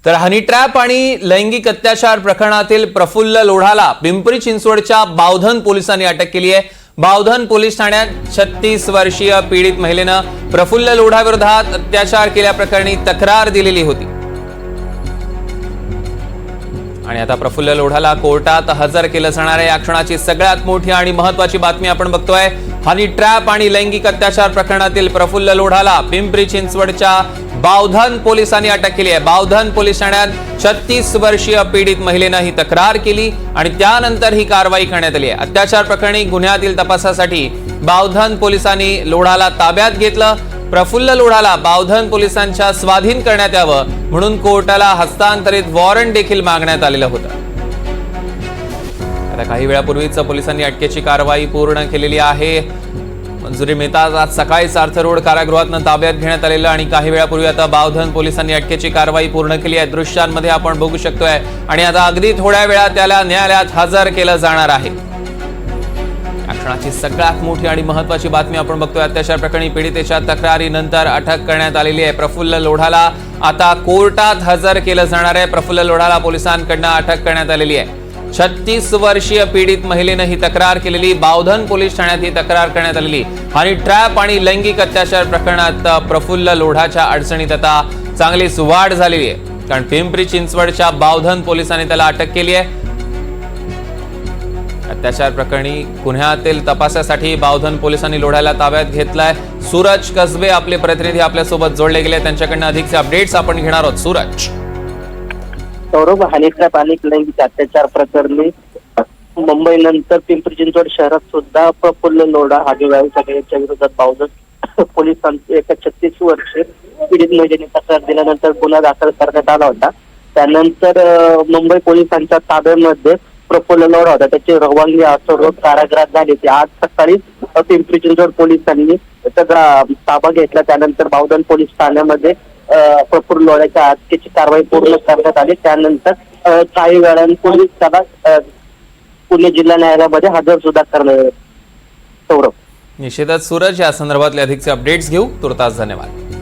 तर honey trap आणि लैंगिक अत्याचार प्रकरणातील प्रफुल्ल लोढाला पिंपरी चिंचवडच्या बावधन पोलिसांनी अटक केली आहे। बावधन पोलीस ठाण्यात 36 वर्षीय पीडित महिलेनं प्रफुल्ल लोढाविरोधात अत्याचार केल्याप्रकरणी तक्रार दिलेली होती आणि आता प्रफुल्ल लोढाला कोर्टात हजर केलं जाणार आहे। या क्षणाची सगळ्यात मोठी आणि महत्त्वाची बातमी आपण बघतोय। हनी ट्रॅप आणि लैंगिक अत्याचार प्रकरणातील प्रफुल्ल लोढाला पिंपरी चिंचवडच्या बावधन पोलिसांनी अटक केली आहे। बावधन पोलीस ठाण्यात 36 वर्षीय पीडित महिलेनं ही तक्रार केली आणि त्यानंतर ही कारवाई करण्यात आली आहे। अत्याचार प्रकरणी गुन्ह्यातील तपासासाठी बावधन पोलिसांनी लोढाला ताब्यात घेतलं। प्रफुल्ल लोढाला बावधन पोलिसांच्या स्वाधीन करण्यात यावं म्हणून कोर्टाला हस्तांतरित वॉरंट देखील मागण्यात आलेलं होतं। आता काही वेळापूर्वीच पोलिसांनी अटकेची कारवाई पूर्ण केलेली आहे। मंजुरी मिळताच आज सकाळी सार्थ रोड कारागृहातून ताब्यात घेण्यात आलेलं आणि काही वेळापूर्वी आता बावधन पोलिसांनी अटकेची कारवाई पूर्ण केली आहे। दृश्यांमध्ये आपण बघू शकतोय आणि आता अगदी थोड्या वेळात त्याला न्यायालयात हजर केलं जाणार आहे। या क्षणाची सगळ्यात मोठी आणि महत्त्वाची बातमी आपण बघतोय। अत्याचार प्रकरणी पीडितेच्या तक्रारीनंतर अटक करण्यात आलेली आहे। प्रफुल्ल लोढाला आता कोर्टात हजर केलं जाणार आहे। प्रफुल्ल लोढाला पोलिसांकडून अटक करण्यात आलेली आहे। 36 वर्षीय पीडित महिलेनं ही तक्रार केलेली। बावधन पोलीस ठाण्यात ही तक्रार करण्यात आलेली। हनी ट्रॅप आणि लैंगिक अत्याचार प्रकरणात प्रफुल्ल लोढाच्या अडचणीत आता चांगलीच वाढ झालेली आहे, कारण पिंपरी चिंचवडच्या बावधन पोलिसांनी त्याला अटक केली आहे। अत्याचार प्रकरणी गुन्ह्यातील तपासासाठी बावधन पोलिसांनी लोढाला ताब्यात घेतलाय। सूरज कसबे आपले प्रतिनिधी आपल्या सोबत जोडले गेले, त्यांच्याकडून अधिकचे अपडेट्स आपण घेणार आहोत। सूरज, सौरभ, हनी ट्रॅप आणि लैंगिक अत्याचार प्रकरणी मुंबई नंतर पिंपरी चिंचवड शहरात सुद्धा प्रफुल्ल लोढा आणि यांच्या विरोधात बावधन पोलिसांची एका 36 वर्षीय पीडित महिलेने तक्रार दिल्यानंतर गुन्हा दाखल करण्यात आला होता। त्यानंतर मुंबई पोलिसांच्या ताब्यामध्ये प्रफुल्ल लोढा होता, त्याची रवानगी रोड कारागृहात झाली होती। आज सकाळी पिंपरी चिंचवड पोलिसांनी त्याचा ताबा घेतला। त्यानंतर बावधन पोलीस ठाण्यामध्ये प्रफुल्ल लोढाच्या अटकेची कारवाई पूर्ण करण्यात आली। त्यानंतर काही वेळांपूर्वी त्याला पुणे जिल्हा न्यायालयामध्ये हजर सुद्धा करण्यात। सौरभ, निश्चितच सूरज, या संदर्भातले अधिकचे अपडेट्स घेऊ। तुर्तास धन्यवाद।